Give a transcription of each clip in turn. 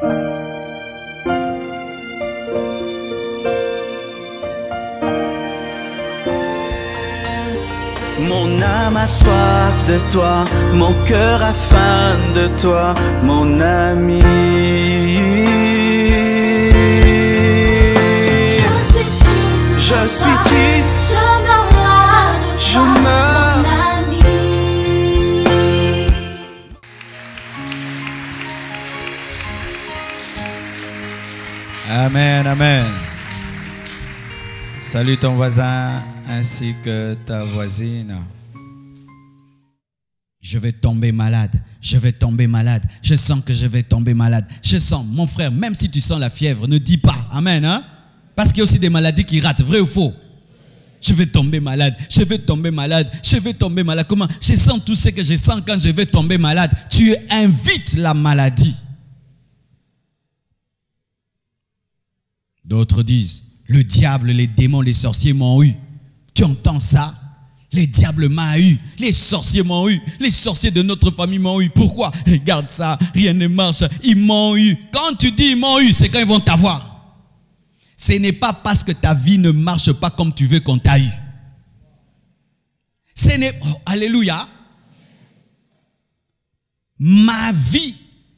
Mon âme a soif de toi, mon cœur a faim de toi, mon ami. Je suis triste, je meurs, mon ami. Amen, amen. Salue ton voisin ainsi que ta voisine. Je vais tomber malade, je vais tomber malade, je sens que je vais tomber malade. Je sens, mon frère, même si tu sens la fièvre, ne dis pas, amen, hein? Parce qu'il y a aussi des maladies qui ratent, vrai ou faux? Je vais tomber malade, je vais tomber malade, je vais tomber malade. Comment? Je sens tout ce que je sens quand je vais tomber malade. Tu invites la maladie. D'autres disent, le diable, les démons, les sorciers m'ont eu. Tu entends ça? Les diables m'ont eu, les sorciers m'ont eu, les sorciers de notre famille m'ont eu. Pourquoi? Regarde ça, rien ne marche, ils m'ont eu. Quand tu dis ils m'ont eu, c'est quand ils vont t'avoir. Ce n'est pas parce que ta vie ne marche pas comme tu veux qu'on t'a eu. Ce n'est... Oh, alléluia. Ma vie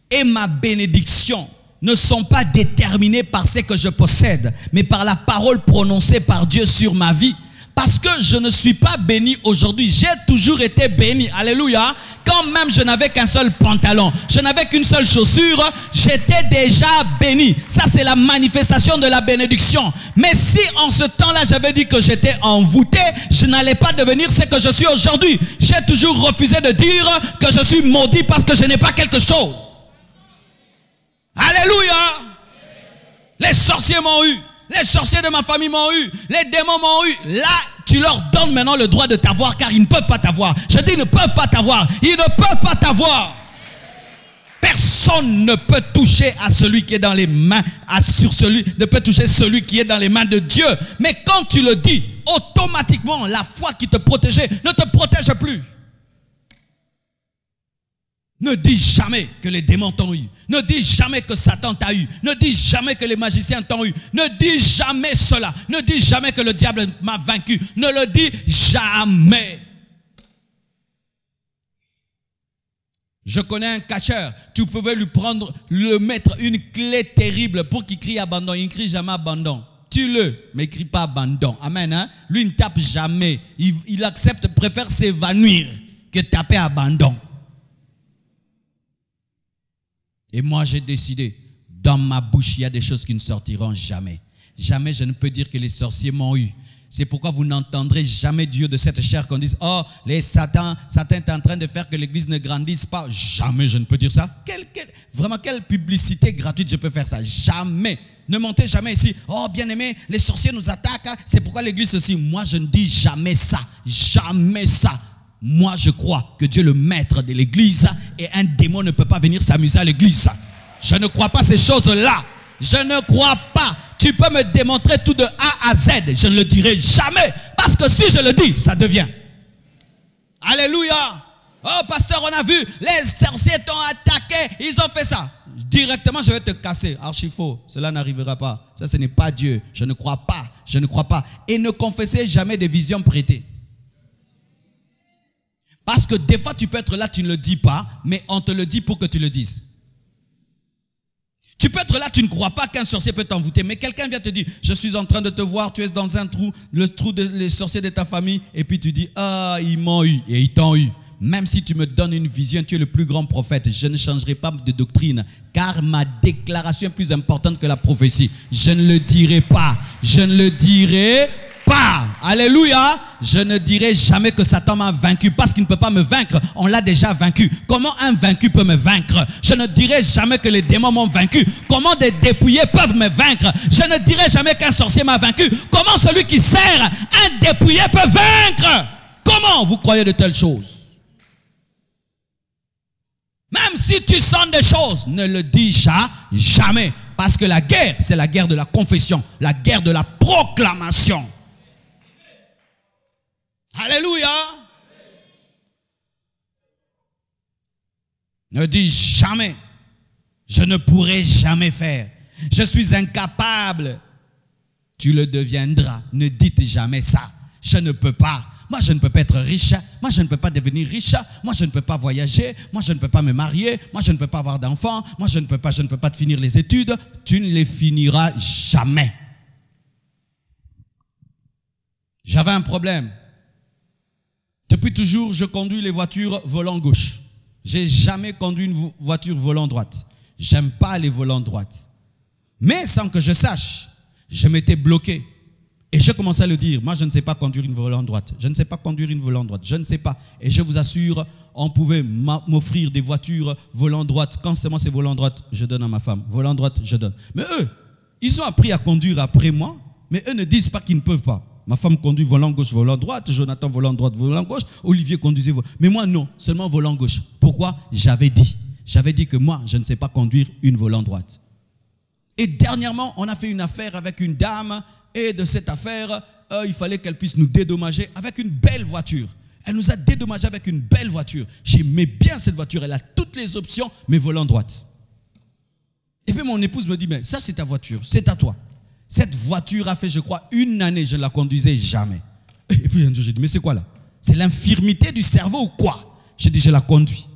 et ma bénédiction ne sont pas déterminées par ce que je possède, mais par la parole prononcée par Dieu sur ma vie. Parce que je ne suis pas béni aujourd'hui, j'ai toujours été béni, alléluia. Quand même je n'avais qu'un seul pantalon, je n'avais qu'une seule chaussure, j'étais déjà béni. Ça c'est la manifestation de la bénédiction. Mais si en ce temps-là j'avais dit que j'étais envoûté, je n'allais pas devenir ce que je suis aujourd'hui. J'ai toujours refusé de dire que je suis maudit parce que je n'ai pas quelque chose. Alléluia. Les sorciers m'ont eu. Les sorciers de ma famille m'ont eu, les démons m'ont eu. Là, tu leur donnes maintenant le droit de t'avoir car ils ne peuvent pas t'avoir. Je dis ils ne peuvent pas t'avoir. Ils ne peuvent pas t'avoir. Personne ne peut toucher à celui qui est dans les mains, ne peut toucher celui qui est dans les mains de Dieu. Mais quand tu le dis, automatiquement, la foi qui te protégeait ne te protège plus. Ne dis jamais que les démons t'ont eu. Ne dis jamais que Satan t'a eu. Ne dis jamais que les magiciens t'ont eu. Ne dis jamais cela. Ne dis jamais que le diable m'a vaincu. Ne le dis jamais. Je connais un catcheur. Tu pouvais lui mettre une clé terrible pour qu'il crie abandon. Il ne crie jamais abandon. Tue-le, mais il ne crie pas abandon. Amen. Hein? Lui, il ne tape jamais. Il accepte, préfère s'évanouir que taper abandon. Et moi, j'ai décidé, dans ma bouche, il y a des choses qui ne sortiront jamais. Jamais je ne peux dire que les sorciers m'ont eu. C'est pourquoi vous n'entendrez jamais Dieu de cette chair qu'on dise, oh, Satan est en train de faire que l'église ne grandisse pas. Jamais je ne peux dire ça. Vraiment, quelle publicité gratuite je peux faire ça? Jamais. Ne montez jamais ici, oh, bien-aimé, les sorciers nous attaquent. C'est pourquoi l'église aussi. Moi, je ne dis jamais ça. Jamais ça. Moi, je crois que Dieu est le maître de l'église et un démon ne peut pas venir s'amuser à l'église. Je ne crois pas ces choses-là. Je ne crois pas. Tu peux me démontrer tout de A à Z. Je ne le dirai jamais. Parce que si je le dis, ça devient. Alléluia. Oh, pasteur, on a vu, les sorciers t'ont attaqué. Ils ont fait ça. Directement, je vais te casser. Archi faux. Cela n'arrivera pas. Ça, ce n'est pas Dieu. Je ne crois pas. Je ne crois pas. Et ne confessez jamais des visions prêtées. Parce que des fois, tu peux être là, tu ne le dis pas, mais on te le dit pour que tu le dises. Tu peux être là, tu ne crois pas qu'un sorcier peut t'envoûter, mais quelqu'un vient te dire, je suis en train de te voir, tu es dans un trou, le trou des sorciers de ta famille, et puis tu dis, ah, ils m'ont eu, et ils t'ont eu. Même si tu me donnes une vision, tu es le plus grand prophète, je ne changerai pas de doctrine, car ma déclaration est plus importante que la prophétie. Je ne le dirai pas, je ne le dirai pas. Alléluia. Je ne dirai jamais que Satan m'a vaincu parce qu'il ne peut pas me vaincre. On l'a déjà vaincu. Comment un vaincu peut me vaincre? Je ne dirai jamais que les démons m'ont vaincu. Comment des dépouillés peuvent me vaincre? Je ne dirai jamais qu'un sorcier m'a vaincu. Comment celui qui sert un dépouillé peut vaincre? Comment vous croyez de telles choses? Même si tu sens des choses, ne le dis jamais. Parce que la guerre, c'est la guerre de la confession, la guerre de la proclamation. Alléluia. Ne dis jamais. Je ne pourrai jamais faire. Je suis incapable. Tu le deviendras. Ne dites jamais ça. Je ne peux pas. Moi, je ne peux pas être riche. Moi, je ne peux pas devenir riche. Moi, je ne peux pas voyager. Moi, je ne peux pas me marier. Moi, je ne peux pas avoir d'enfants. Moi, je ne peux pas finir les études. Tu ne les finiras jamais. J'avais un problème. Depuis toujours, je conduis les voitures volant gauche. J'ai jamais conduit une voiture volant droite. J'aime pas les volants droites. Mais sans que je sache, je m'étais bloqué. Et je commençais à le dire. Moi, je ne sais pas conduire une volant droite. Je ne sais pas conduire une volant droite. Je ne sais pas. Et je vous assure, on pouvait m'offrir des voitures volant droite. Quand seulement c'est volant droite, je donne à ma femme. Volant droite, je donne. Mais eux, ils ont appris à conduire après moi. Mais eux ne disent pas qu'ils ne peuvent pas. Ma femme conduit volant gauche, volant droite. Jonathan volant droite, volant gauche. Olivier conduisait volant. Mais moi, non. Seulement volant gauche. Pourquoi? J'avais dit que moi, je ne sais pas conduire une volant droite. Et dernièrement, on a fait une affaire avec une dame. Et de cette affaire, il fallait qu'elle puisse nous dédommager avec une belle voiture. Elle nous a dédommagé avec une belle voiture. J'aimais bien cette voiture. Elle a toutes les options, mais volant droite. Et puis mon épouse me dit, mais ça c'est ta voiture, c'est à toi. Cette voiture a fait, je crois, 1 année, je ne la conduisais jamais. Et puis un jour, j'ai dit, mais c'est quoi là? C'est l'infirmité du cerveau ou quoi? J'ai dit, je la conduis.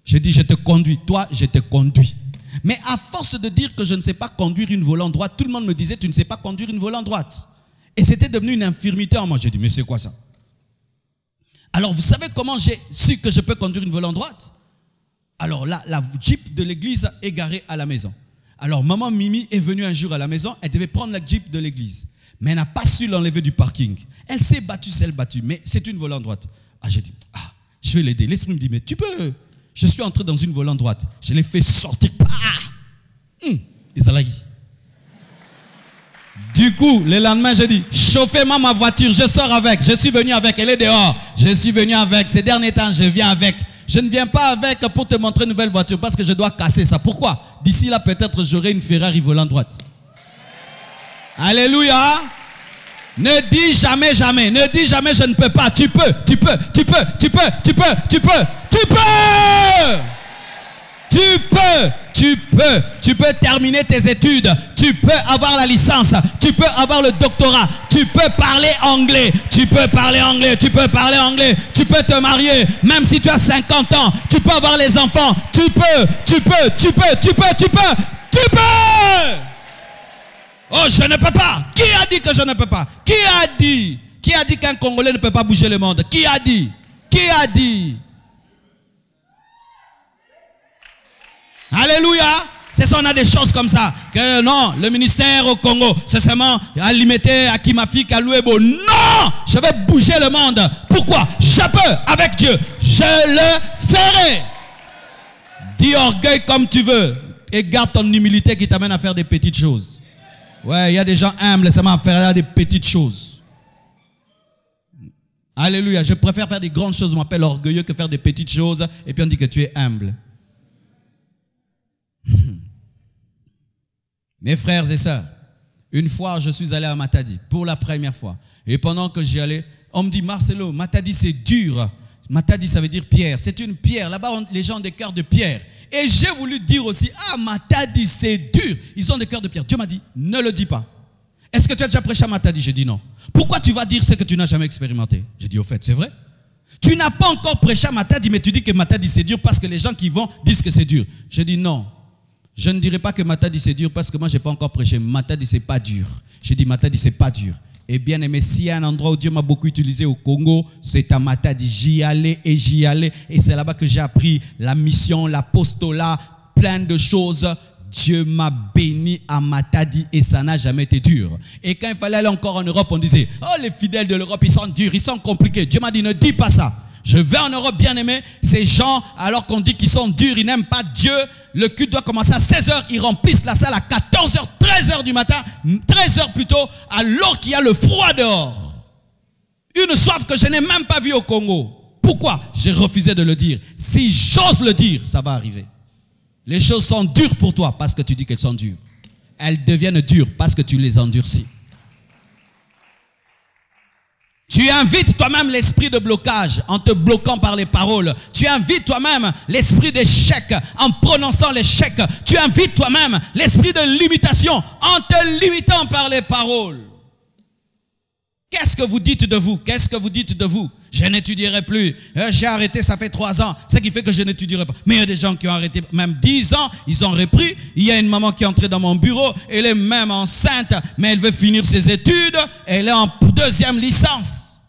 J'ai dit, je te conduis. Toi, je te conduis. Mais à force de dire que je ne sais pas conduire une volant droite, tout le monde me disait, tu ne sais pas conduire une volant droite. Et c'était devenu une infirmité en moi. J'ai dit, mais c'est quoi ça? Alors, vous savez comment j'ai su que je peux conduire une volant droite? Alors là, la Jeep de l'église est garée à la maison. Alors, maman Mimi est venue un jour à la maison, elle devait prendre la Jeep de l'église. Mais elle n'a pas su l'enlever du parking. Elle s'est battue, mais c'est une volant droite. Ah, j'ai dit, je vais l'aider. L'esprit me dit, mais tu peux... Je suis entré dans une volant droite. Je l'ai fait sortir. Du coup, le lendemain, j'ai dit, chauffez-moi ma voiture, je sors avec. Je suis venu avec, elle est dehors. Je suis venu avec. Ces derniers temps, je viens avec. Je ne viens pas avec pour te montrer une nouvelle voiture parce que je dois casser ça. Pourquoi? D'ici là, peut-être j'aurai une Ferrari volant droite. Alléluia. Ne dis jamais, jamais. Ne dis jamais, je ne peux pas. Tu peux, tu peux, tu peux, tu peux, tu peux, tu peux, tu peux. Tu peux, tu peux, tu peux terminer tes études. Tu peux avoir la licence. Tu peux avoir le doctorat. Tu peux parler anglais. Tu peux parler anglais. Tu peux parler anglais. Tu peux te marier. Même si tu as 50 ans. Tu peux avoir les enfants. Tu peux, tu peux, tu peux, tu peux, tu peux, tu peux. Oh, je ne peux pas. Qui a dit que je ne peux pas? Qui a dit? Qui a dit qu'un Congolais ne peut pas bouger le monde? Qui a dit? Qui a dit? Alléluia. C'est ça, on a des choses comme ça. Que non, le ministère au Congo, c'est seulement à limiter, à Kimafik, à Louébo. Non, je vais bouger le monde. Pourquoi? Je peux, avec Dieu. Je le ferai. Dis orgueil comme tu veux. Et garde ton humilité qui t'amène à faire des petites choses. Ouais, il y a des gens humbles, ça m'a fait des petites choses. Alléluia. Je préfère faire des grandes choses, on m'appelle orgueilleux, que faire des petites choses. Et puis on dit que tu es humble. Mes frères et sœurs, une fois je suis allé à Matadi pour la première fois. Et pendant que j'y allais, on me dit, Marcelo, Matadi c'est dur. Matadi ça veut dire pierre. C'est une pierre. Là-bas les gens ont des cœurs de pierre. Et j'ai voulu dire aussi, Matadi c'est dur. Ils ont des cœurs de pierre. Dieu m'a dit, ne le dis pas. Est-ce que tu as déjà prêché à Matadi? J'ai dit non. Pourquoi tu vas dire ce que tu n'as jamais expérimenté? J'ai dit au fait, c'est vrai. Tu n'as pas encore prêché à Matadi, mais tu dis que Matadi c'est dur parce que les gens qui vont disent que c'est dur. J'ai dit non. Je ne dirais pas que Matadi c'est dur parce que moi je n'ai pas encore prêché. Matadi c'est pas dur. J'ai dit Matadi c'est pas dur. Et bien aimé, s'il y a un endroit où Dieu m'a beaucoup utilisé au Congo, c'est à Matadi. J'y allais. Et c'est là-bas que j'ai appris la mission, l'apostolat, plein de choses. Dieu m'a béni à Matadi et ça n'a jamais été dur. Et quand il fallait aller encore en Europe, on disait, oh les fidèles de l'Europe, ils sont durs, ils sont compliqués. Dieu m'a dit, ne dis pas ça. Je vais en Europe, bien aimé. Ces gens, alors qu'on dit qu'ils sont durs, ils n'aiment pas Dieu. Le culte doit commencer à 16h. Ils remplissent la salle à 14h, 13h du matin. 13h plutôt, alors qu'il y a le froid dehors. Une soif que je n'ai même pas vue au Congo. Pourquoi? J'ai refusé de le dire. Si j'ose le dire, ça va arriver. Les choses sont dures pour toi parce que tu dis qu'elles sont dures. Elles deviennent dures parce que tu les endurcis. Tu invites toi-même l'esprit de blocage en te bloquant par les paroles. Tu invites toi-même l'esprit d'échec en prononçant l'échec. Tu invites toi-même l'esprit de limitation en te limitant par les paroles. Qu'est-ce que vous dites de vous? Qu'est-ce que vous dites de vous? Je n'étudierai plus. J'ai arrêté, ça fait 3 ans. Ce qui fait que je n'étudierai pas. Mais il y a des gens qui ont arrêté même 10 ans. Ils ont repris. Il y a une maman qui est entrée dans mon bureau. Elle est même enceinte, mais elle veut finir ses études. Elle est en 2e licence.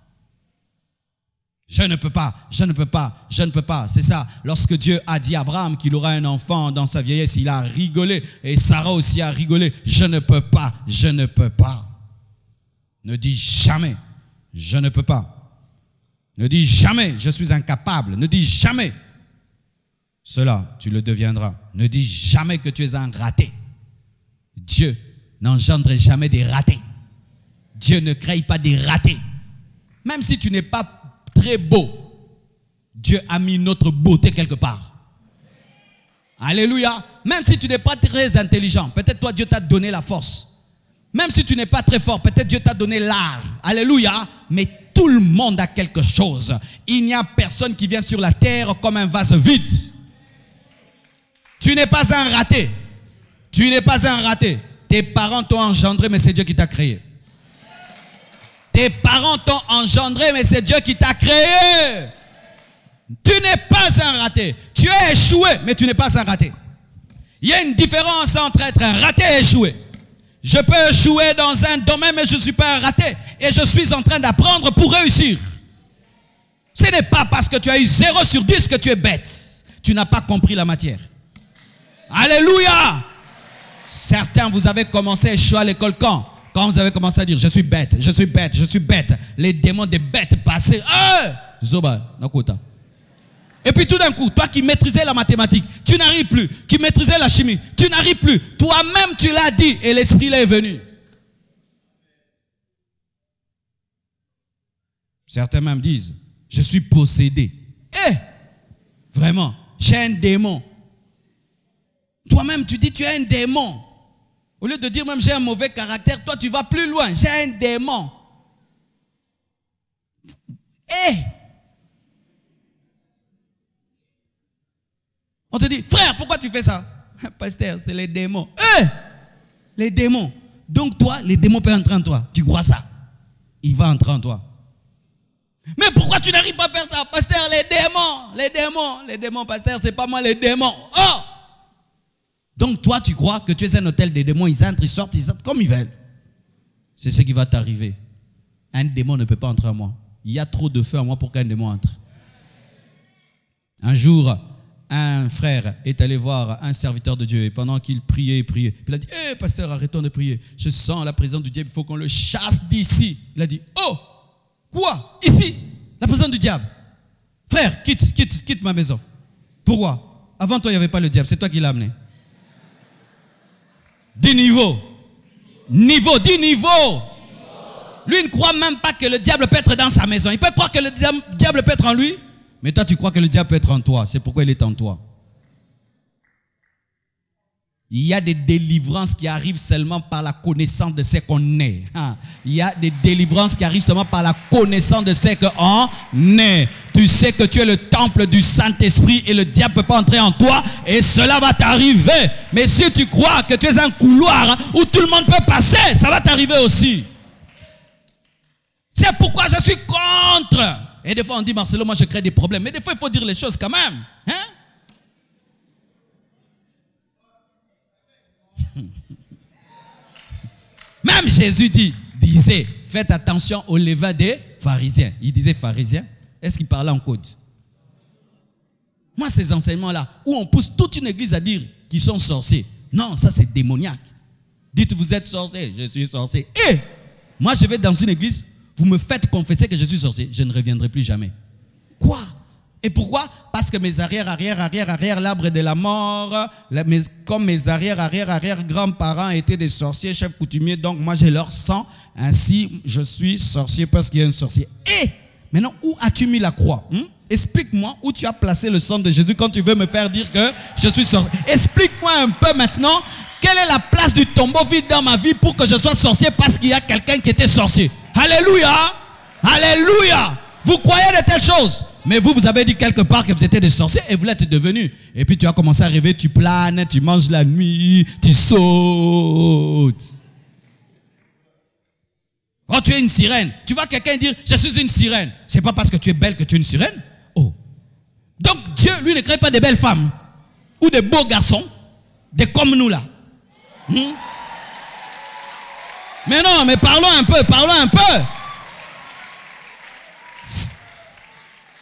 Je ne peux pas, je ne peux pas, je ne peux pas. C'est ça. Lorsque Dieu a dit à Abraham qu'il aura un enfant dans sa vieillesse, il a rigolé. Et Sarah aussi a rigolé. Je ne peux pas, je ne peux pas. Ne dis jamais, je ne peux pas. Ne dis jamais, je suis incapable. Ne dis jamais, cela, tu le deviendras. Ne dis jamais que tu es un raté. Dieu n'engendre jamais des ratés. Dieu ne crée pas des ratés. Même si tu n'es pas très beau, Dieu a mis notre beauté quelque part. Alléluia. Même si tu n'es pas très intelligent, peut-être toi Dieu t'a donné la force. Même si tu n'es pas très fort, peut-être Dieu t'a donné l'art. Alléluia. Mais tout le monde a quelque chose. Il n'y a personne qui vient sur la terre comme un vase vide. Tu n'es pas un raté. Tu n'es pas un raté. Tes parents t'ont engendré, mais c'est Dieu qui t'a créé. Tes parents t'ont engendré, mais c'est Dieu qui t'a créé. Tu n'es pas un raté. Tu as échoué, mais tu n'es pas un raté. Il y a une différence entre être un raté et échouer. Je peux échouer dans un domaine, mais je ne suis pas un raté. Et je suis en train d'apprendre pour réussir. Ce n'est pas parce que tu as eu 0 sur 10 que tu es bête. Tu n'as pas compris la matière. Alléluia. Certains, vous avez commencé à échouer à l'école quand vous avez commencé à dire, je suis bête, je suis bête, je suis bête. Les démons des bêtes passaient. Zoba, Nakota. Et puis tout d'un coup, toi qui maîtrisais la mathématique, tu n'arrives plus. Qui maîtrisais la chimie, tu n'arrives plus. Toi-même, tu l'as dit et l'esprit là est venu. Certains même disent, je suis possédé. Vraiment, j'ai un démon. Toi-même, tu dis, tu as un démon. Au lieu de dire même j'ai un mauvais caractère, toi tu vas plus loin. J'ai un démon. On te dit, frère, pourquoi tu fais ça? Pasteur, c'est les démons. Les démons. Donc toi, les démons peuvent entrer en toi. Tu crois ça? Il va entrer en toi. Mais pourquoi tu n'arrives pas à faire ça? Pasteur, les démons, pasteur, c'est pas moi les démons. Donc toi, tu crois que tu es un hôtel des démons, ils entrent comme ils veulent. C'est ce qui va t'arriver. Un démon ne peut pas entrer en moi. Il y a trop de feu en moi pour qu'un démon entre. Un jour, un frère est allé voir un serviteur de Dieu et pendant qu'il priait, il a dit, pasteur, arrêtons de prier. Je sens la présence du diable, il faut qu'on le chasse d'ici. Il a dit, quoi? Ici? La présence du diable. Frère, quitte ma maison. Pourquoi? Avant toi, il n'y avait pas le diable, c'est toi qui l'as amené. Dis niveau. Dis niveau. Lui ne croit même pas que le diable peut être dans sa maison. Il peut croire que le diable peut être en lui. Mais toi tu crois que le diable peut être en toi. C'est pourquoi il est en toi. Il y a des délivrances qui arrivent seulement par la connaissance de ce qu'on est. Il y a des délivrances qui arrivent seulement par la connaissance de ce qu'on est. Tu sais que tu es le temple du Saint-Esprit et le diable ne peut pas entrer en toi et cela va t'arriver. Mais si tu crois que tu es un couloir où tout le monde peut passer, ça va t'arriver aussi. C'est pourquoi je suis contre. Et des fois on dit, Marcelo, moi je crée des problèmes. Mais des fois il faut dire les choses quand même. Même Jésus disait, faites attention au levain des pharisiens. Il disait pharisiens. Est-ce qu'il parlait en code? Moi, ces enseignements-là, où on pousse toute une église à dire qu'ils sont sorciers. Non, ça c'est démoniaque. Dites, vous êtes sorcier. Je suis sorcier. Moi, je vais dans une église, vous me faites confesser que je suis sorcier. Je ne reviendrai plus jamais. Quoi? Et pourquoi? Parce que mes arrière, l'arbre de la mort, comme mes arrière, grands-parents étaient des sorciers, chefs coutumiers, donc moi j'ai leur sang, ainsi je suis sorcier parce qu'il y a un sorcier. Et maintenant, où as-tu mis la croix? Explique-moi où tu as placé le sang de Jésus quand tu veux me faire dire que je suis sorcier. Explique-moi un peu maintenant, quelle est la place du tombeau vide dans ma vie pour que je sois sorcier parce qu'il y a quelqu'un qui était sorcier. Alléluia! Alléluia. Vous croyez de telles choses. Mais vous avez dit quelque part que vous étiez des sorciers et vous l'êtes devenus. Et puis tu as commencé à rêver, tu planes, tu manges la nuit, tu sautes. Oh, tu es une sirène. Tu vois quelqu'un dire, je suis une sirène. C'est pas parce que tu es belle que tu es une sirène. Oh. Donc Dieu, lui, ne crée pas des belles femmes. Ou des beaux garçons. Des comme nous là. Mais non, mais parlons un peu, parlons un peu.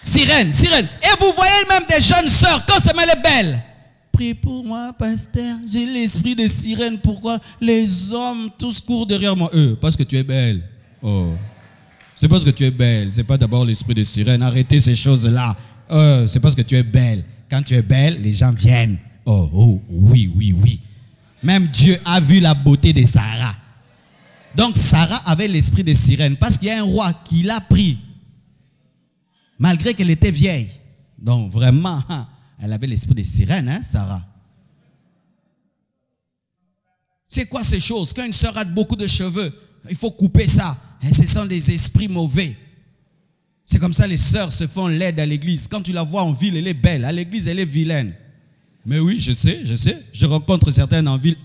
Sirène, sirène. Et vous voyez même des jeunes sœurs, quand ça met les belles. Prie pour moi, pasteur, j'ai l'esprit de sirène. Pourquoi les hommes tous courent derrière moi? Parce que tu es belle. Oh. C'est parce que tu es belle. C'est pas d'abord l'esprit de sirène. Arrêtez ces choses-là. C'est parce que tu es belle. Quand tu es belle, les gens viennent. Oh, oui, oui, oui. Même Dieu a vu la beauté de Sarah. Donc Sarah avait l'esprit de sirène parce qu'il y a un roi qui l'a pris. Malgré qu'elle était vieille. Donc vraiment, elle avait l'esprit de sirène, hein, Sarah. C'est quoi ces choses? Quand une sœur a beaucoup de cheveux, il faut couper ça. Et ce sont des esprits mauvais. C'est comme ça les sœurs se font laide à l'église. Quand tu la vois en ville, elle est belle. À l'église, elle est vilaine. Mais oui, je sais. Je rencontre certaines en ville.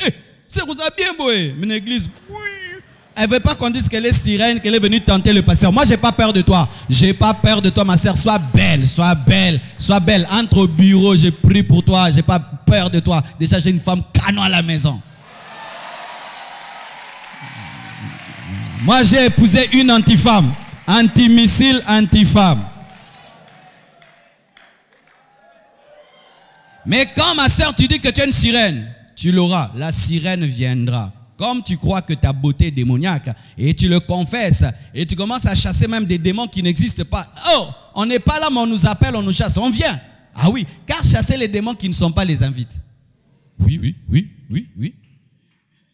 C'est vous a bien beau, mais l'église, oui. Elle ne veut pas qu'on dise qu'elle est sirène, qu'elle est venue tenter le pasteur. Moi, je n'ai pas peur de toi. Je n'ai pas peur de toi, ma sœur. Sois belle, sois belle, sois belle. Entre au bureau, je prie pour toi. Je n'ai pas peur de toi. Déjà, j'ai une femme canon à la maison. Moi, j'ai épousé une anti-femme. Anti-missile, anti-femme. Mais quand, ma sœur, tu dis que tu es une sirène, tu l'auras. La sirène viendra. Comme tu crois que ta beauté est démoniaque et tu le confesses et tu commences à chasser même des démons qui n'existent pas. Oh, on n'est pas là, mais on nous appelle, on nous chasse, on vient. Ah oui, car chasser les démons qui ne sont pas les invites. Oui.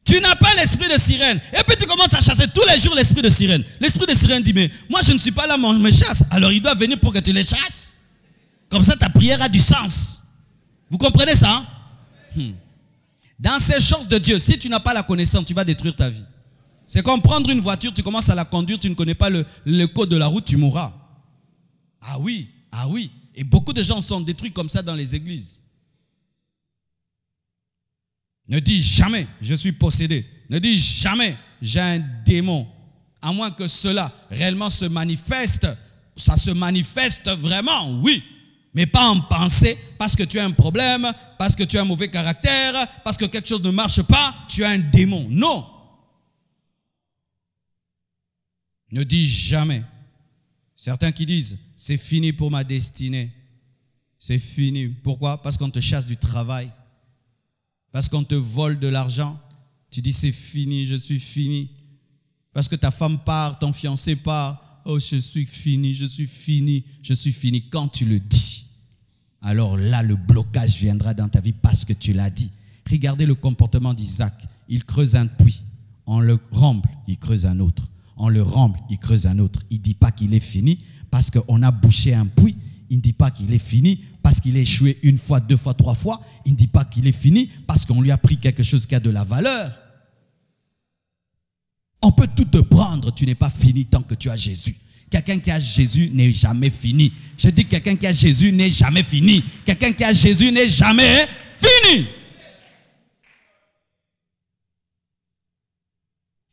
Tu n'as pas l'esprit de sirène. Et puis tu commences à chasser tous les jours l'esprit de sirène. L'esprit de sirène dit, mais moi je ne suis pas là, mais on me chasse. Alors il doit venir pour que tu les chasses. Comme ça ta prière a du sens. Vous comprenez ça, hein? Dans ces choses de Dieu, si tu n'as pas la connaissance, tu vas détruire ta vie. C'est comme prendre une voiture, tu commences à la conduire, tu ne connais pas le code de la route, tu mourras. Ah oui. Et beaucoup de gens sont détruits comme ça dans les églises. Ne dis jamais, je suis possédé. Ne dis jamais, j'ai un démon. À moins que cela réellement se manifeste. Ça se manifeste vraiment, oui. Mais pas en pensée, parce que tu as un problème, parce que tu as un mauvais caractère, parce que quelque chose ne marche pas, tu as un démon. Non. Ne dis jamais. Certains qui disent, c'est fini pour ma destinée. C'est fini. Pourquoi? Parce qu'on te chasse du travail. Parce qu'on te vole de l'argent. Tu dis, c'est fini, je suis fini. Parce que ta femme part, ton fiancé part. Oh, je suis fini, je suis fini, je suis fini. Quand tu le dis, alors là, le blocage viendra dans ta vie parce que tu l'as dit. Regardez le comportement d'Isaac. Il creuse un puits. On le remble, il creuse un autre. On le remble, il creuse un autre. Il ne dit pas qu'il est fini parce qu'on a bouché un puits. Il ne dit pas qu'il est fini parce qu'il a échoué une fois, deux fois, trois fois. Il ne dit pas qu'il est fini parce qu'on lui a pris quelque chose qui a de la valeur. On peut tout te prendre, tu n'es pas fini tant que tu as Jésus. Quelqu'un qui a Jésus n'est jamais fini. Je dis quelqu'un qui a Jésus n'est jamais fini. Quelqu'un qui a Jésus n'est jamais fini.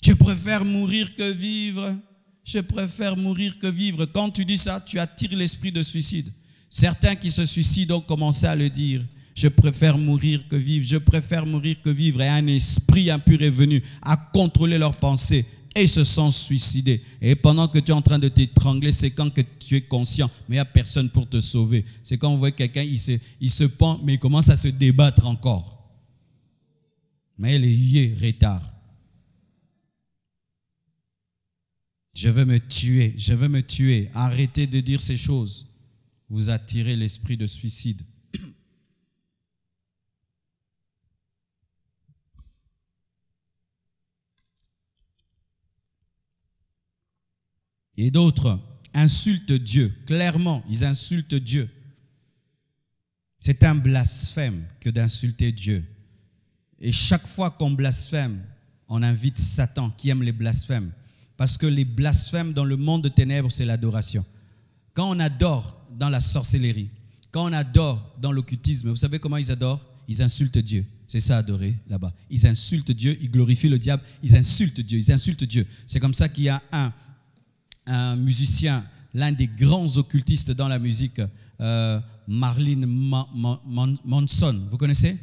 Je préfère mourir que vivre. Je préfère mourir que vivre. Quand tu dis ça, tu attires l'esprit de suicide. Certains qui se suicident ont commencé à le dire. Je préfère mourir que vivre. Je préfère mourir que vivre. Et un esprit impur est venu à contrôler leurs pensées. Et ils se sont suicidés. Et pendant que tu es en train de t'étrangler, c'est quand que tu es conscient. Mais il n'y a personne pour te sauver. C'est quand on voit quelqu'un, il se pend, mais il commence à se débattre encore. Mais il est retard. Je veux me tuer, je veux me tuer. Arrêtez de dire ces choses. Vous attirez l'esprit de suicide. Et d'autres insultent Dieu. Clairement, ils insultent Dieu. C'est un blasphème que d'insulter Dieu. Et chaque fois qu'on blasphème, on invite Satan qui aime les blasphèmes Parce que les blasphèmes dans le monde de ténèbres, c'est l'adoration. Quand on adore dans la sorcellerie, quand on adore dans l'occultisme, vous savez comment ils adorent? Ils insultent Dieu. C'est ça, adorer là-bas. Ils insultent Dieu, ils glorifient le diable, ils insultent Dieu, ils insultent Dieu. C'est comme ça qu'il y a un musicien, l'un des grands occultistes dans la musique, Marilyn Manson. Vous connaissez?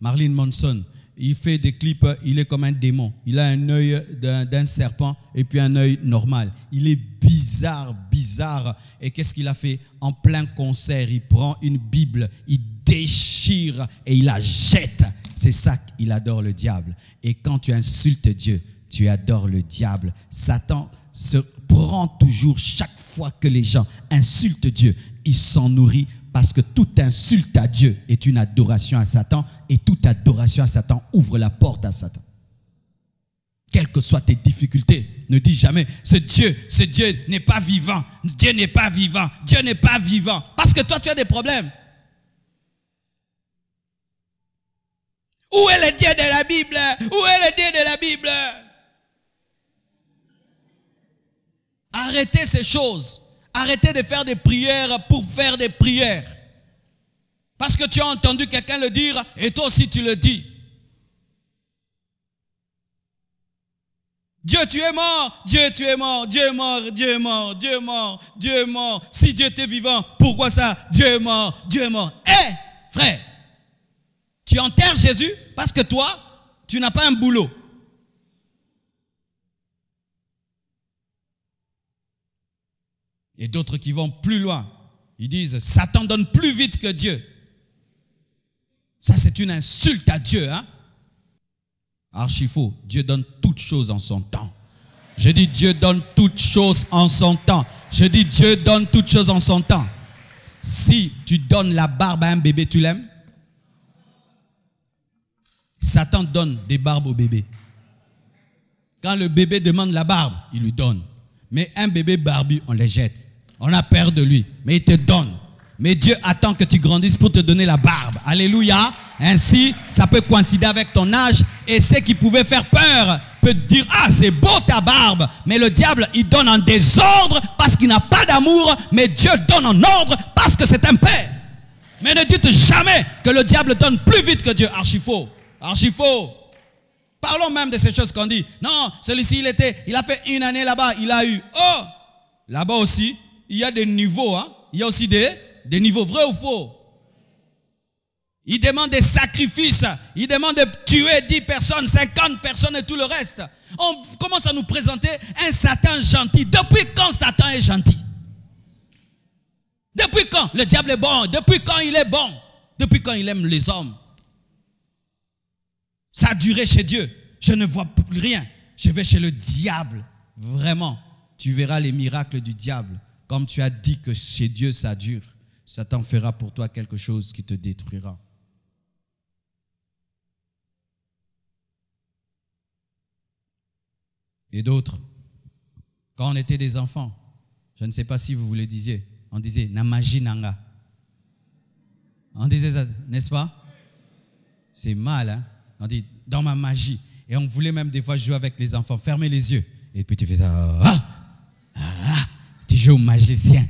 Marilyn Manson. Il fait des clips, il est comme un démon. Il a un œil d'un serpent et puis un œil normal. Il est bizarre. Et qu'est-ce qu'il a fait? En plein concert, il prend une Bible, il déchire et il la jette. C'est ça qu'il adore le diable. Et quand tu insultes Dieu, tu adores le diable. Satan se prend toujours, chaque fois que les gens insultent Dieu, il s'en nourrit. Parce que toute insulte à Dieu est une adoration à Satan et toute adoration à Satan ouvre la porte à Satan. Quelles que soient tes difficultés, ne dis jamais ce Dieu n'est pas vivant, Dieu n'est pas vivant, Dieu n'est pas vivant. Parce que toi tu as des problèmes. Où est le Dieu de la Bible? Où est le Dieu de la Bible? Arrêtez ces choses. Arrêtez de faire des prières pour faire des prières. Parce que tu as entendu quelqu'un le dire et toi aussi tu le dis. Dieu, tu es mort. Dieu, tu es mort. Dieu est mort. Dieu est mort. Dieu est mort. Dieu est mort. Si Dieu était vivant, pourquoi ça? Dieu est mort. Dieu est mort. Frère, tu enterres Jésus parce que toi, tu n'as pas un boulot. Et d'autres qui vont plus loin, ils disent Satan donne plus vite que Dieu. Ça c'est une insulte à Dieu, hein? Archi faux. Dieu donne toutes choses en son temps. Je dis Dieu donne toutes choses en son temps. Je dis Dieu donne toutes choses en son temps. Si tu donnes la barbe à un bébé, tu l'aimes? Satan donne des barbes au bébé. Quand le bébé demande la barbe, il lui donne. Mais un bébé barbu, on les jette. On a peur de lui, mais il te donne. Mais Dieu attend que tu grandisses pour te donner la barbe. Alléluia. Ainsi, ça peut coïncider avec ton âge. Et ce qui pouvait faire peur peut te dire, ah, c'est beau ta barbe. Mais le diable, il donne en désordre parce qu'il n'a pas d'amour. Mais Dieu donne en ordre parce que c'est un père. Mais ne dites jamais que le diable donne plus vite que Dieu. Archi faux. Archi faux. Parlons même de ces choses qu'on dit. Non, celui-ci, il a fait une année là-bas, il a eu. Oh, là-bas aussi, il y a des niveaux. Hein? Il y a aussi des niveaux, vrai ou faux? Il demande des sacrifices. Il demande de tuer 10 personnes, 50 personnes et tout le reste. On commence à nous présenter un Satan gentil. Depuis quand Satan est gentil? Depuis quand le diable est bon? Depuis quand il est bon? Depuis quand il aime les hommes? Ça a duré chez Dieu. Je ne vois plus rien. Je vais chez le diable. Vraiment, tu verras les miracles du diable. Comme tu as dit que chez Dieu ça dure, Satan fera pour toi quelque chose qui te détruira. Et d'autres, quand on était des enfants, je ne sais pas si vous le disiez, on disait « na magie nanga ». On disait ça, n'est-ce pas? C'est mal, hein? On dit « dans ma magie ». Et on voulait même des fois jouer avec les enfants, fermer les yeux. Et puis tu fais ça, tu joues au magicien.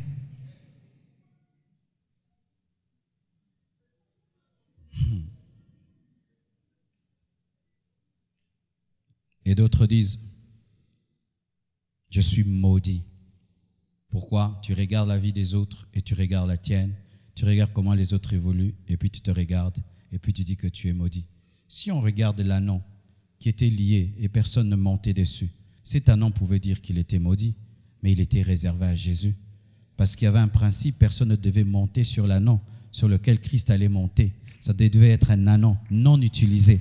Et d'autres disent, je suis maudit. Pourquoi? Tu regardes la vie des autres et tu regardes la tienne. Tu regardes comment les autres évoluent et puis tu te regardes et puis tu dis que tu es maudit. Si on regarde l'ânon qui était lié et personne ne montait dessus, cet ânon pouvait dire qu'il était maudit, mais il était réservé à Jésus. Parce qu'il y avait un principe, personne ne devait monter sur l'ânon sur lequel Christ allait monter. Ça devait être un ânon non utilisé.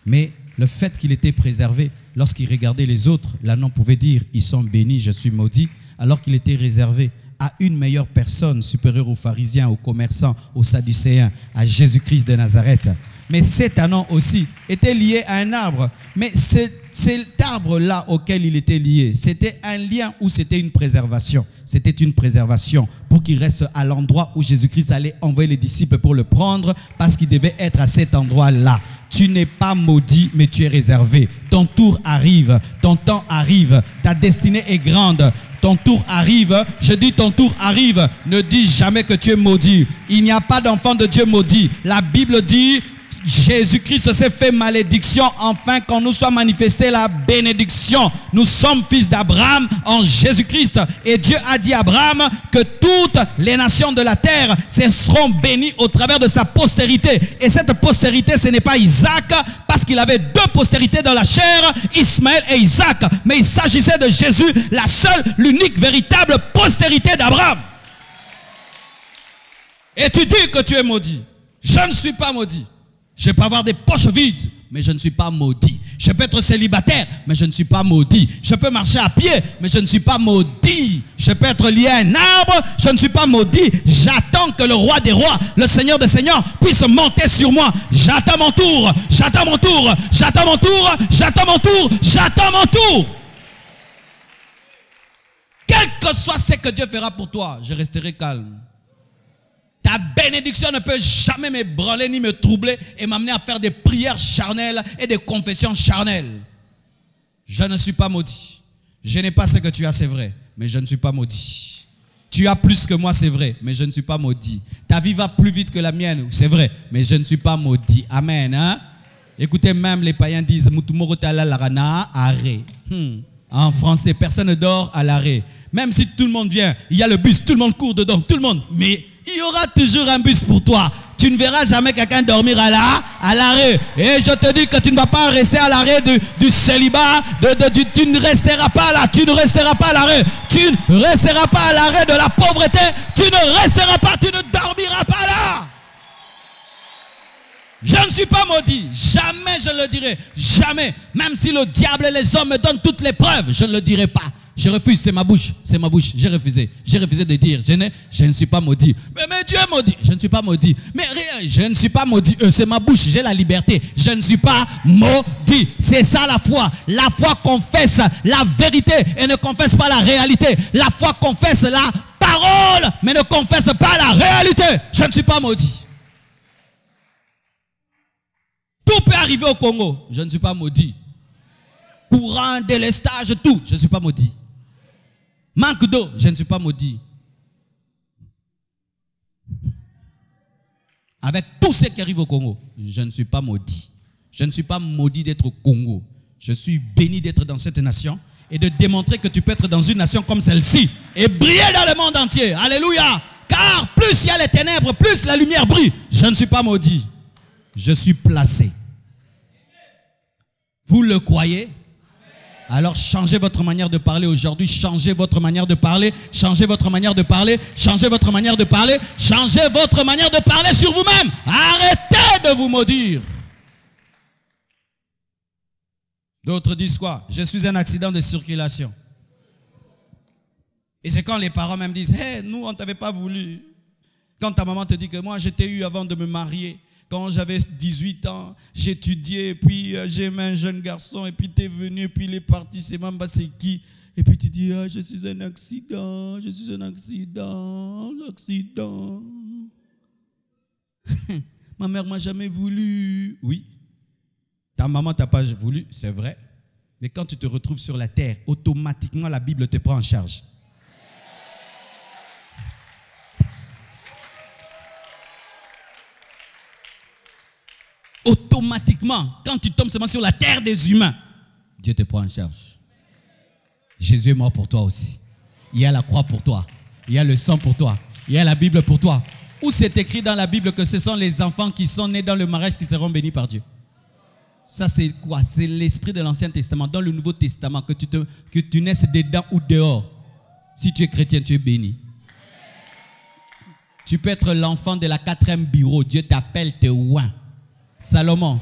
Mais le fait qu'il était préservé, lorsqu'il regardait les autres, l'ânon pouvait dire, ils sont bénis, je suis maudit, alors qu'il était réservé à une meilleure personne, supérieure aux pharisiens, aux commerçants, aux sadducéens, à Jésus-Christ de Nazareth. Mais cet anon aussi était lié à un arbre. Mais cet arbre-là auquel il était lié, c'était un lien ou c'était une préservation? C'était une préservation pour qu'il reste à l'endroit où Jésus-Christ allait envoyer les disciples pour le prendre, parce qu'il devait être à cet endroit-là. Tu n'es pas maudit, mais tu es réservé. Ton tour arrive, ton temps arrive, ta destinée est grande. Ton tour arrive, je dis ton tour arrive. Ne dis jamais que tu es maudit. Il n'y a pas d'enfant de Dieu maudit. La Bible dit, Jésus-Christ s'est fait malédiction afin qu'on nous soit manifesté la bénédiction. Nous sommes fils d'Abraham en Jésus-Christ. Et Dieu a dit à Abraham que toutes les nations de la terre seront bénies au travers de sa postérité. Et cette postérité, ce n'est pas Isaac, parce qu'il avait deux postérités dans la chair, Ismaël et Isaac. Mais il s'agissait de Jésus, la seule, l'unique, véritable postérité d'Abraham. Et tu dis que tu es maudit. Je ne suis pas maudit. Je peux avoir des poches vides, mais je ne suis pas maudit. Je peux être célibataire, mais je ne suis pas maudit. Je peux marcher à pied, mais je ne suis pas maudit. Je peux être lié à un arbre, je ne suis pas maudit. J'attends que le roi des rois, le Seigneur des seigneurs, puisse monter sur moi. J'attends mon tour, j'attends mon tour, j'attends mon tour, j'attends mon tour, j'attends mon tour. Quel que soit ce que Dieu fera pour toi, je resterai calme. Ta bénédiction ne peut jamais m'ébranler ni me troubler et m'amener à faire des prières charnelles et des confessions charnelles. Je ne suis pas maudit. Je n'ai pas ce que tu as, c'est vrai, mais je ne suis pas maudit. Tu as plus que moi, c'est vrai, mais je ne suis pas maudit. Ta vie va plus vite que la mienne, c'est vrai, mais je ne suis pas maudit. Amen. Hein? Écoutez, même les païens disent en français, personne ne dort à l'arrêt. Même si tout le monde vient, il y a le bus, tout le monde court dedans, tout le monde, mais il y aura toujours un bus pour toi. Tu ne verras jamais quelqu'un dormir à l'arrêt. Et je te dis que tu ne vas pas rester à l'arrêt du célibat. Tu ne resteras pas là. Tu ne resteras pas à l'arrêt. Tu ne resteras pas à l'arrêt de la pauvreté. Tu ne resteras pas, tu ne dormiras pas là. Je ne suis pas maudit. Jamais je le dirai. Jamais. Même si le diable et les hommes me donnent toutes les preuves, je ne le dirai pas. Je refuse, c'est ma bouche, j'ai refusé de dire, je ne suis pas maudit. Mais Dieu est maudit, je ne suis pas maudit. Mais rien, je ne suis pas maudit, c'est ma bouche, j'ai la liberté, je ne suis pas maudit. C'est ça la foi confesse la vérité et ne confesse pas la réalité. La foi confesse la parole, mais ne confesse pas la réalité. Je ne suis pas maudit. Tout peut arriver au Congo, je ne suis pas maudit. Courant, délestage, tout, je ne suis pas maudit. Manque d'eau, je ne suis pas maudit. Avec tout ce qui arrive au Congo, je ne suis pas maudit. Je ne suis pas maudit d'être au Congo. Je suis béni d'être dans cette nation et de démontrer que tu peux être dans une nation comme celle-ci et briller dans le monde entier. Alléluia. Car plus il y a les ténèbres, plus la lumière brille. Je ne suis pas maudit. Je suis placé. Vous le croyez? Alors changez votre manière de parler aujourd'hui, changez votre manière de parler, changez votre manière de parler, changez votre manière de parler, changez votre manière de parler sur vous-même. Arrêtez de vous maudire. D'autres disent quoi? Je suis un accident de circulation. Et c'est quand les parents même disent, hey, nous on ne t'avait pas voulu. Quand ta maman te dit que moi je t'ai eu avant de me marier. Quand j'avais 18 ans, j'étudiais, puis j'ai aimé un jeune garçon, et puis tu es venu, et puis il est parti, c'est même pas c'est qui. Et puis tu dis, ah, je suis un accident, je suis un accident, l'accident. Ma mère m'a jamais voulu. Oui, ta maman t'a pas voulu, c'est vrai. Mais quand tu te retrouves sur la terre, automatiquement la Bible te prend en charge. Automatiquement, quand tu tombes seulement sur la terre des humains, Dieu te prend en charge. Jésus est mort pour toi aussi. Il y a la croix pour toi. Il y a le sang pour toi. Il y a la Bible pour toi. Où c'est écrit dans la Bible que ce sont les enfants qui sont nés dans le mariage qui seront bénis par Dieu? Ça c'est quoi? C'est l'esprit de l'Ancien Testament. Dans le Nouveau Testament, que tu naisses dedans ou dehors. Si tu es chrétien, tu es béni. Tu peux être l'enfant de la 4e bureau. Dieu t'appelle, te oint. Salomon.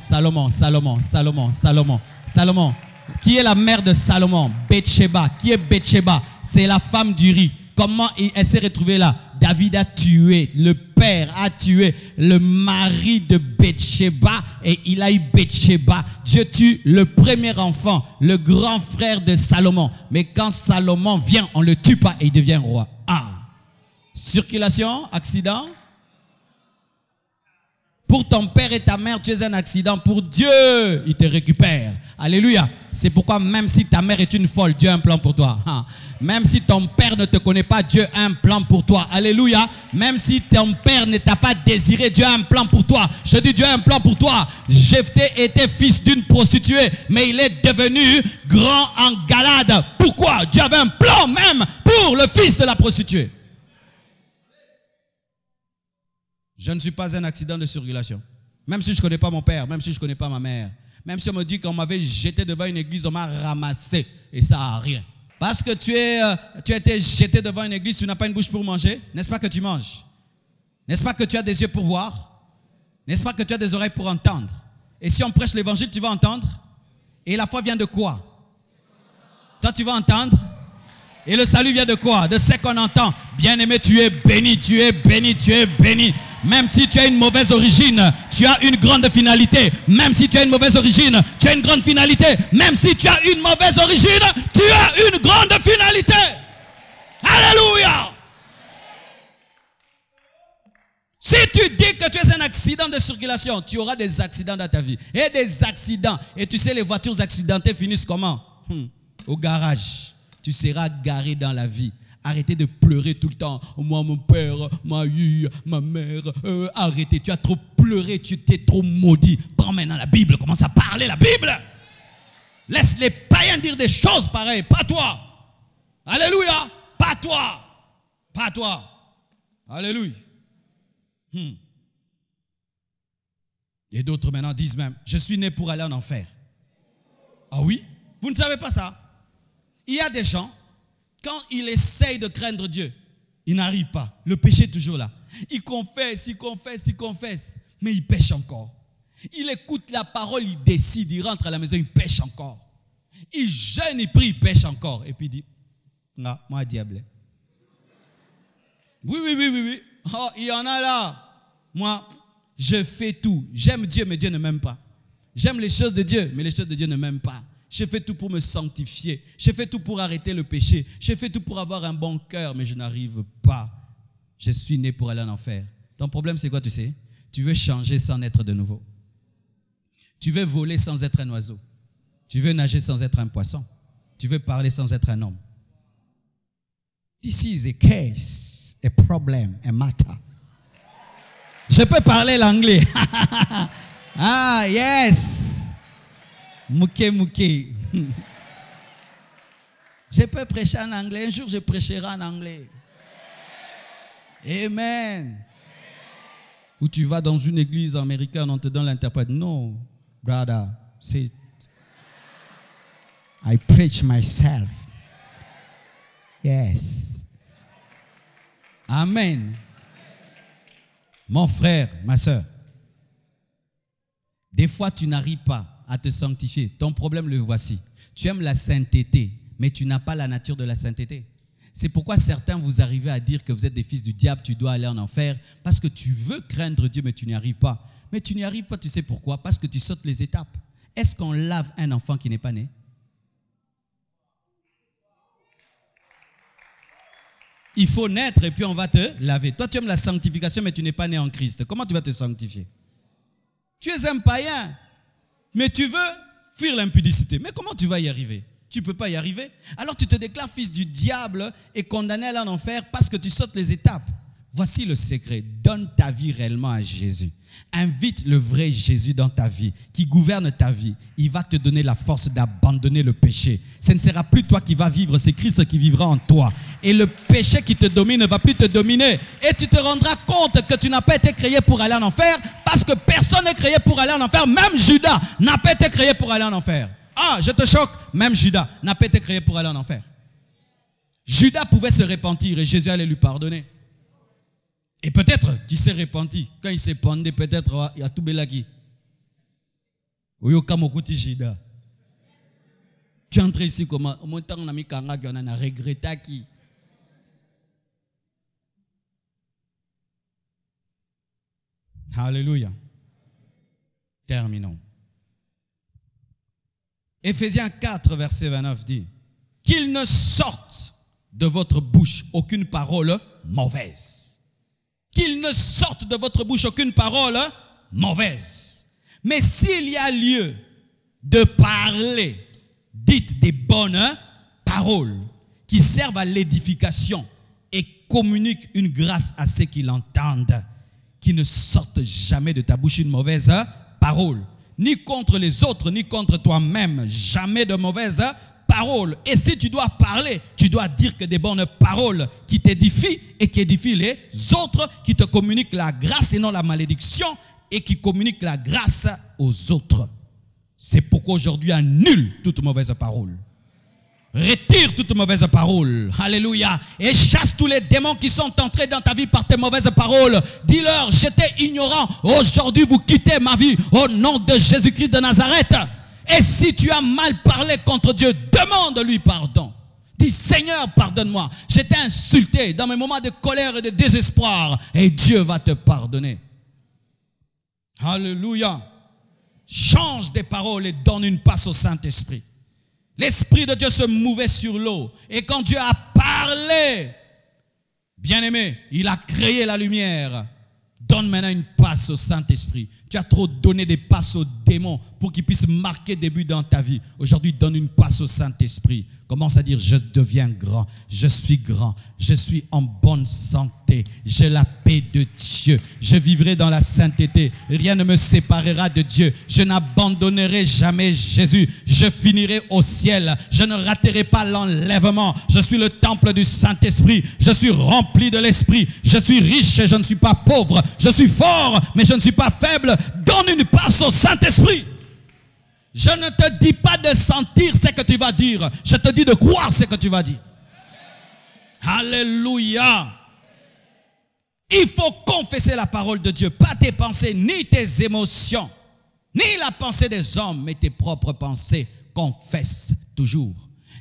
Qui est la mère de Salomon? Bathsheba. Qui est Bathsheba? C'est la femme d'Uri. Comment elle s'est retrouvée là? David a tué, le père a tué le mari de Bathsheba et il a eu Bathsheba. Dieu tue le premier enfant, le grand frère de Salomon. Mais quand Salomon vient, on ne le tue pas et il devient roi. Ah! Circulation, accident. Pour ton père et ta mère, tu es un accident. Pour Dieu, il te récupère. Alléluia. C'est pourquoi même si ta mère est une folle, Dieu a un plan pour toi. Même si ton père ne te connaît pas, Dieu a un plan pour toi. Alléluia. Même si ton père ne t'a pas désiré, Dieu a un plan pour toi. Je dis, Dieu a un plan pour toi. Jephthé était fils d'une prostituée, mais il est devenu grand en Galade. Pourquoi? Dieu avait un plan même pour le fils de la prostituée. Je ne suis pas un accident de circulation. Même si je ne connais pas mon père, même si je ne connais pas ma mère. Même si on me dit qu'on m'avait jeté devant une église, on m'a ramassé. Et ça n'a rien. Parce que tu as été jeté devant une église, tu n'as pas une bouche pour manger. N'est-ce pas que tu manges? N'est-ce pas que tu as des yeux pour voir? N'est-ce pas que tu as des oreilles pour entendre? Et si on prêche l'évangile, tu vas entendre? Et la foi vient de quoi? Toi, tu vas entendre? Et le salut vient de quoi? De ce qu'on entend. Bien-aimé, tu es béni, tu es béni, tu es béni. Même si tu as une mauvaise origine, tu as une grande finalité. Même si tu as une mauvaise origine, tu as une grande finalité. Même si tu as une mauvaise origine, tu as une grande finalité. Alléluia. Si tu dis que tu es un accident de circulation, tu auras des accidents dans ta vie. Et des accidents. Et tu sais, les voitures accidentées finissent comment? Au garage. Tu seras garé dans la vie. Arrêtez de pleurer tout le temps. Moi, mon père, ma mère, arrêtez. Tu as trop pleuré, tu t'es trop maudit. Prends maintenant la Bible, commence à parler la Bible. Laisse les païens dire des choses pareilles, pas toi. Alléluia, pas toi. Pas toi. Alléluia. Et d'autres maintenant disent même, je suis né pour aller en enfer. Ah oui? Vous ne savez pas ça? Il y a des gens, quand ils essayent de craindre Dieu, ils n'arrivent pas. Le péché est toujours là. Ils confessent, mais ils pêchent encore. Il écoute la parole, il décide, il rentre à la maison, il pêche encore. Il jeûne, il prie, il pêche encore. Et puis il dit, non, moi diable. Oui. Oh, il y en a là. Moi, je fais tout. J'aime Dieu, mais Dieu ne m'aime pas. J'aime les choses de Dieu, mais les choses de Dieu ne m'aiment pas. Je fais tout pour me sanctifier. Je fais tout pour arrêter le péché. Je fais tout pour avoir un bon cœur, mais je n'arrive pas. Je suis né pour aller en enfer. Ton problème, c'est quoi, tu sais? Tu veux changer sans naître de nouveau. Tu veux voler sans être un oiseau. Tu veux nager sans être un poisson. Tu veux parler sans être un homme. This is a case, a problem, a matter. Je peux parler l'anglais. Ah, yes. Mouké. Je peux prêcher en anglais. Un jour, je prêcherai en anglais. Amen. Ou tu vas dans une église américaine, on te donne l'interprète. No, brother, say it. I preach myself. Yes. Amen. Mon frère, ma soeur, des fois tu n'arrives pas à te sanctifier. Ton problème, le voici. Tu aimes la sainteté, mais tu n'as pas la nature de la sainteté. C'est pourquoi certains vous arrivez à dire que vous êtes des fils du diable, tu dois aller en enfer, parce que tu veux craindre Dieu, mais tu n'y arrives pas. Mais tu n'y arrives pas, tu sais pourquoi? Parce que tu sautes les étapes. Est-ce qu'on lave un enfant qui n'est pas né? Il faut naître et puis on va te laver. Toi, tu aimes la sanctification, mais tu n'es pas né en Christ. Comment tu vas te sanctifier? Tu es un païen, mais tu veux fuir l'impudicité. Mais comment tu vas y arriver? Tu ne peux pas y arriver. Alors tu te déclares fils du diable et condamné à aller en enfer parce que tu sautes les étapes. Voici le secret. Donne ta vie réellement à Jésus. Invite le vrai Jésus dans ta vie, qui gouverne ta vie. Il va te donner la force d'abandonner le péché. Ce ne sera plus toi qui vas vivre, c'est Christ qui vivra en toi. Et le péché qui te domine ne va plus te dominer. Et tu te rendras compte que tu n'as pas été créé pour aller en enfer, parce que personne n'est créé pour aller en enfer. Même Judas n'a pas été créé pour aller en enfer. Ah, je te choque. Même Judas n'a pas été créé pour aller en enfer. Judas pouvait se repentir et Jésus allait lui pardonner. Et peut-être qu'il s'est repenti. Quand il s'est pendu, peut-être il y a tout belaki. Tu es entré ici comment? Au moins, on a mis Kanga, on a regretté qui. Alléluia. Terminons. Éphésiens 4, verset 29 dit, qu'il ne sorte de votre bouche aucune parole mauvaise. Qu'il ne sorte de votre bouche aucune parole mauvaise. Mais s'il y a lieu de parler, dites des bonnes paroles qui servent à l'édification et communiquent une grâce à ceux qui l'entendent. Qui ne sortent jamais de ta bouche une mauvaise parole. Ni contre les autres, ni contre toi-même. Jamais de mauvaise parole. Et si tu dois parler, tu dois dire que des bonnes paroles qui t'édifient et qui édifient les autres, qui te communiquent la grâce et non la malédiction, et qui communiquent la grâce aux autres. C'est pourquoi aujourd'hui annule toute mauvaise parole. Retire toute mauvaise parole. Alléluia. Et chasse tous les démons qui sont entrés dans ta vie par tes mauvaises paroles. Dis-leur, j'étais ignorant. Aujourd'hui, vous quittez ma vie au nom de Jésus-Christ de Nazareth. Et si tu as mal parlé contre Dieu, demande-lui pardon. Dis, Seigneur, pardonne-moi. J'étais insulté dans mes moments de colère et de désespoir. Et Dieu va te pardonner. Alléluia. Change des paroles et donne une passe au Saint-Esprit. L'Esprit de Dieu se mouvait sur l'eau. Et quand Dieu a parlé, bien-aimé, il a créé la lumière. Donne maintenant une passe au Saint-Esprit. Tu as trop donné des passes aux démons pour qu'ils puissent marquer des buts dans ta vie. Aujourd'hui, donne une passe au Saint-Esprit. Commence à dire, je deviens grand, je suis en bonne santé, j'ai la paix de Dieu, je vivrai dans la sainteté, rien ne me séparera de Dieu, je n'abandonnerai jamais Jésus, je finirai au ciel, je ne raterai pas l'enlèvement, je suis le temple du Saint-Esprit, je suis rempli de l'Esprit, je suis riche et je ne suis pas pauvre, je suis fort mais je ne suis pas faible, donne une passe au Saint-Esprit. Je ne te dis pas de sentir ce que tu vas dire. Je te dis de croire ce que tu vas dire. Alléluia. Il faut confesser la parole de Dieu. Pas tes pensées, ni tes émotions, ni la pensée des hommes, mais tes propres pensées. Confesse toujours.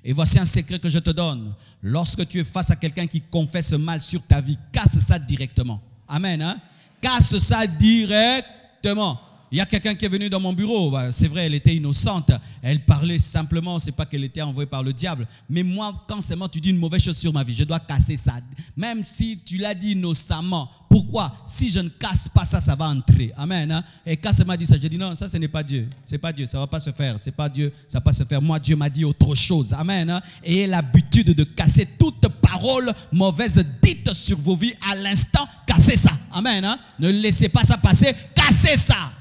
Et voici un secret que je te donne. Lorsque tu es face à quelqu'un qui confesse mal sur ta vie, casse ça directement. Amen. Hein? Casse ça directement. Il y a quelqu'un qui est venu dans mon bureau, c'est vrai, elle était innocente, elle parlait simplement, c'est pas qu'elle était envoyée par le diable, mais moi, quand seulement tu dis une mauvaise chose sur ma vie, je dois casser ça, même si tu l'as dit innocemment. Pourquoi? Si je ne casse pas ça, ça va entrer. Amen. Hein? Et quand elle m'a dit ça, je dis non, ça ce n'est pas Dieu, c'est pas Dieu, ça va pas se faire, c'est pas Dieu, ça va pas se faire. Moi, Dieu m'a dit autre chose. Amen. Hein? Ayez l'habitude de casser toute parole mauvaise dite sur vos vies à l'instant, cassez ça. Amen. Hein? Ne laissez pas ça passer, cassez ça.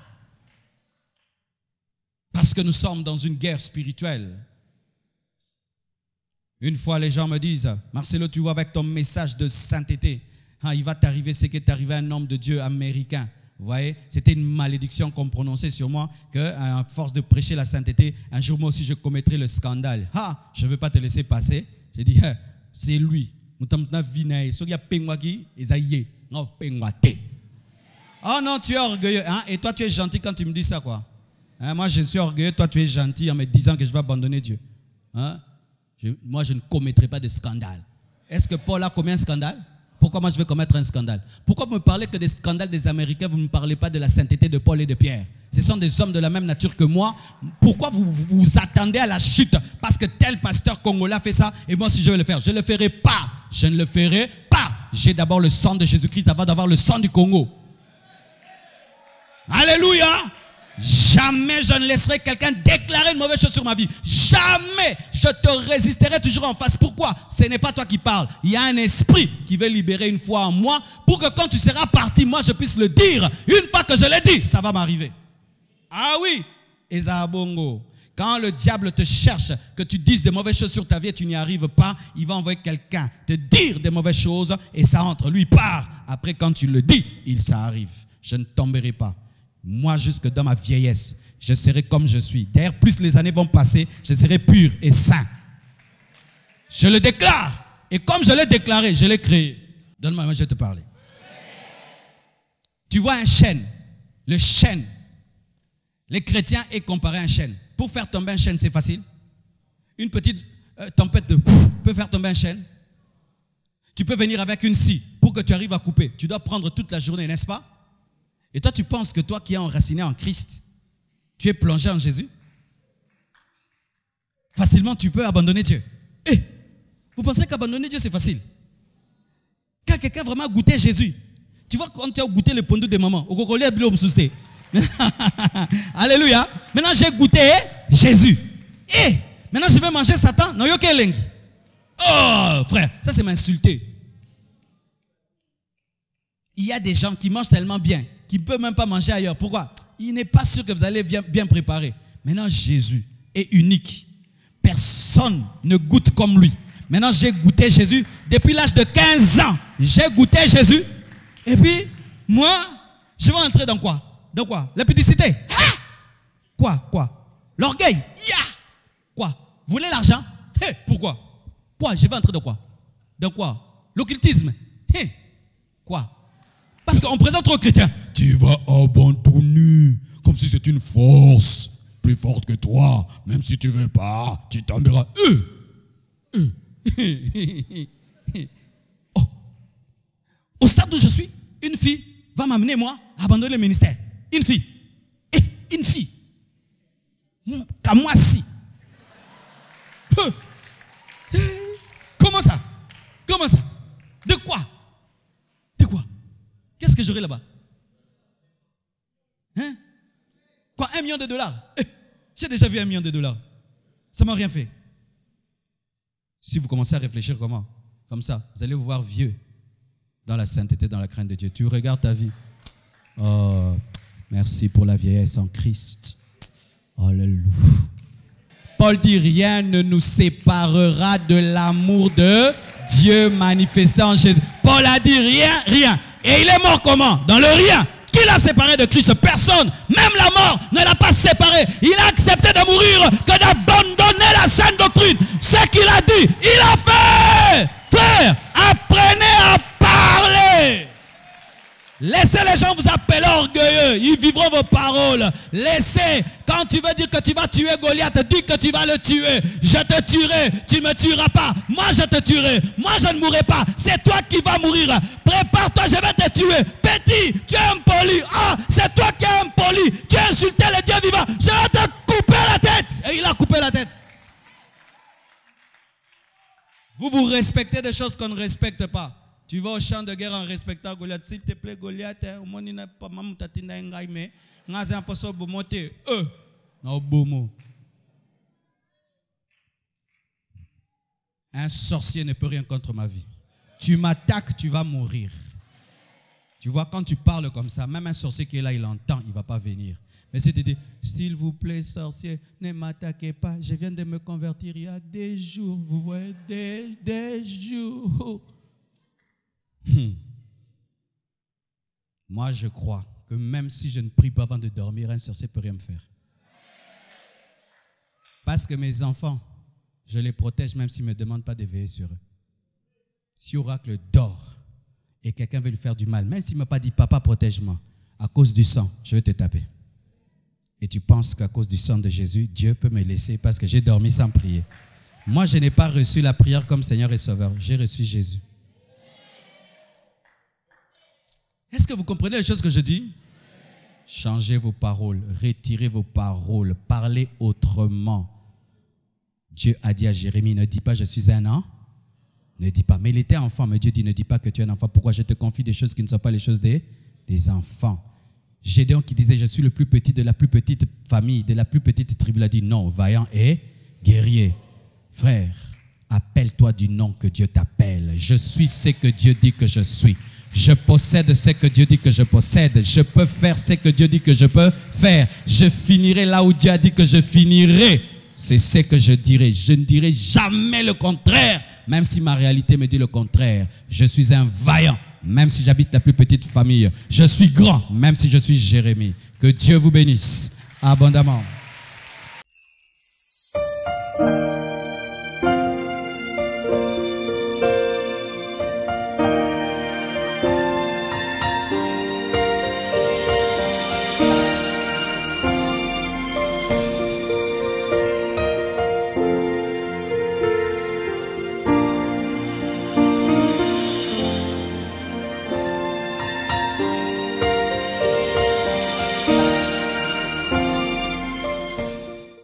Parce que nous sommes dans une guerre spirituelle. Une fois, les gens me disent, Marcelo, tu vois avec ton message de sainteté, il va t'arriver ce qui est arrivé à un homme de Dieu américain. Vous voyez, c'était une malédiction qu'on prononçait sur moi, qu'à force de prêcher la sainteté, un jour moi aussi je commettrai le scandale. Je ne veux pas te laisser passer. J'ai dit, c'est lui. Oh non, tu es orgueilleux. Et toi, tu es gentil quand tu me dis ça, quoi. Moi, je suis orgueilleux, toi, tu es gentil en me disant que je vais abandonner Dieu. Moi, je ne commettrai pas de scandale. Est-ce que Paul a commis un scandale? Pourquoi moi, je vais commettre un scandale? Pourquoi vous me parlez que des scandales des Américains, vous ne me parlez pas de la sainteté de Paul et de Pierre? Ce sont des hommes de la même nature que moi. Pourquoi vous vous attendez à la chute? Parce que tel pasteur congolais a fait ça, et moi aussi, je vais le faire. Je ne le ferai pas. Je ne le ferai pas. J'ai d'abord le sang de Jésus-Christ avant d'avoir le sang du Congo. Alléluia! Jamais je ne laisserai quelqu'un déclarer une mauvaise chose sur ma vie. Jamais. Je te résisterai toujours en face. Pourquoi? Ce n'est pas toi qui parles. Il y a un esprit qui veut libérer une foi en moi pour que quand tu seras parti, moi je puisse le dire. Une fois que je l'ai dit, ça va m'arriver. Ah oui. Ezabongo. Quand le diable te cherche, que tu dises des mauvaises choses sur ta vie et tu n'y arrives pas, il va envoyer quelqu'un te dire des mauvaises choses et ça entre. Lui part. Après quand tu le dis, ça arrive. Je ne tomberai pas. Moi, jusque dans ma vieillesse, je serai comme je suis. D'ailleurs, plus les années vont passer, je serai pur et saint. Je le déclare. Et comme je l'ai déclaré, je l'ai créé. Donne-moi, moi je vais te parler. Tu vois un chêne. Le chêne. Les chrétiens est comparé à un chêne. Pour faire tomber un chêne, c'est facile. Une petite tempête de peut faire tomber un chêne. Tu peux venir avec une scie pour que tu arrives à couper. Tu dois prendre toute la journée, n'est-ce pas? Et toi, tu penses que toi qui es enraciné en Christ, tu es plongé en Jésus? Facilement, tu peux abandonner Dieu. Eh, vous pensez qu'abandonner Dieu, c'est facile? Quand quelqu'un vraiment a goûté Jésus, tu vois, quand tu as goûté le pondou de maman, au cocolé, alléluia. Maintenant, j'ai goûté Jésus. Et maintenant, je vais manger Satan. Non, oh, frère, ça c'est m'insulter. Il y a des gens qui mangent tellement bien qu'ils ne peuvent même pas manger ailleurs. Pourquoi? Il n'est pas sûr que vous allez bien préparer. Maintenant, Jésus est unique. Personne ne goûte comme lui. Maintenant, j'ai goûté Jésus. Depuis l'âge de 15 ans, j'ai goûté Jésus. Et puis, moi, je vais entrer dans quoi? Dans quoi? La publicité. Ah! Quoi? L'orgueil. Yeah! Quoi? Vous voulez l'argent? Hey, pourquoi? Quoi? Je vais entrer dans quoi? Dans quoi? L'occultisme. Hey, quoi? Parce qu'on présente aux chrétiens, tu vas abandonner, comme si c'est une force plus forte que toi. Même si tu ne veux pas, tu tomberas. Oh. Au stade où je suis, une fille va m'amener, moi, à abandonner le ministère. Une fille. Une fille. Comme moi, si. Comment ça? De quoi? Qu'est-ce que j'aurai là-bas? Hein? Quoi, $1 million? J'ai déjà vu $1 million. Ça ne m'a rien fait. Si vous commencez à réfléchir comme ça, vous allez vous voir vieux dans la sainteté, dans la crainte de Dieu. Tu regardes ta vie. Oh, merci pour la vieillesse en Christ. Alléluia. Paul dit, rien ne nous séparera de l'amour de Dieu manifesté en Jésus. Paul a dit rien. Et il est mort comment? Dans le rien. Qui l'a séparé de Christ? Personne. Même la mort ne l'a pas séparé. Il a accepté de mourir que d'abandonner la sainte doctrine. Ce qu'il a dit, il a fait. Frère, apprenez à parler. Laissez les gens vous appeler orgueilleux. Ils vivront vos paroles. Laissez. Quand tu veux dire que tu vas tuer Goliath, dis que tu vas le tuer. Je te tuerai. Tu ne me tueras pas. Moi, je te tuerai. Moi, je ne mourrai pas. C'est toi qui vas mourir. Prépare-toi, je vais te tuer. Petit, tu es impoli. Ah, c'est toi qui es impoli. Tu as insulté le Dieu vivant. Je vais te couper la tête. Et il a coupé la tête. Vous respectez des choses qu'on ne respecte pas. Tu vas au champ de guerre en respectant Goliath. S'il te plaît, Goliath, un sorcier ne peut rien contre ma vie. Tu m'attaques, tu vas mourir. Tu vois, quand tu parles comme ça, même un sorcier qui est là, il entend, il ne va pas venir. Mais si tu dis, s'il vous plaît, sorcier, ne m'attaquez pas. Je viens de me convertir il y a des jours. Vous voyez, des jours. Moi, je crois que même si je ne prie pas avant de dormir, un sorcier ne peut rien me faire. Parce que mes enfants, je les protège même s'ils ne me demandent pas de veiller sur eux. Si Oracle dort et quelqu'un veut lui faire du mal, même s'il ne m'a pas dit, papa, protège-moi, à cause du sang, je vais te taper. Et tu penses qu'à cause du sang de Jésus, Dieu peut me laisser parce que j'ai dormi sans prier. Moi, je n'ai pas reçu la prière comme Seigneur et Sauveur. J'ai reçu Jésus. Est-ce que vous comprenez les choses que je dis? Changez vos paroles, retirez vos paroles, parlez autrement. Dieu a dit à Jérémie, ne dis pas je suis un an. Ne dis pas, mais il était enfant, mais Dieu dit ne dis pas que tu es un enfant. Pourquoi je te confie des choses qui ne sont pas les choses des enfants? Gédéon qui disait je suis le plus petit de la plus petite famille, de la plus petite tribu, il a dit non, vaillant et guerrier. Frère, appelle-toi du nom que Dieu t'appelle. Je suis ce que Dieu dit que je suis. Je possède ce que Dieu dit que je possède. Je peux faire ce que Dieu dit que je peux faire. Je finirai là où Dieu a dit que je finirai. C'est ce que je dirai. Je ne dirai jamais le contraire, même si ma réalité me dit le contraire. Je suis un vaillant, même si j'habite la plus petite famille. Je suis grand, même si je suis Jérémie. Que Dieu vous bénisse abondamment.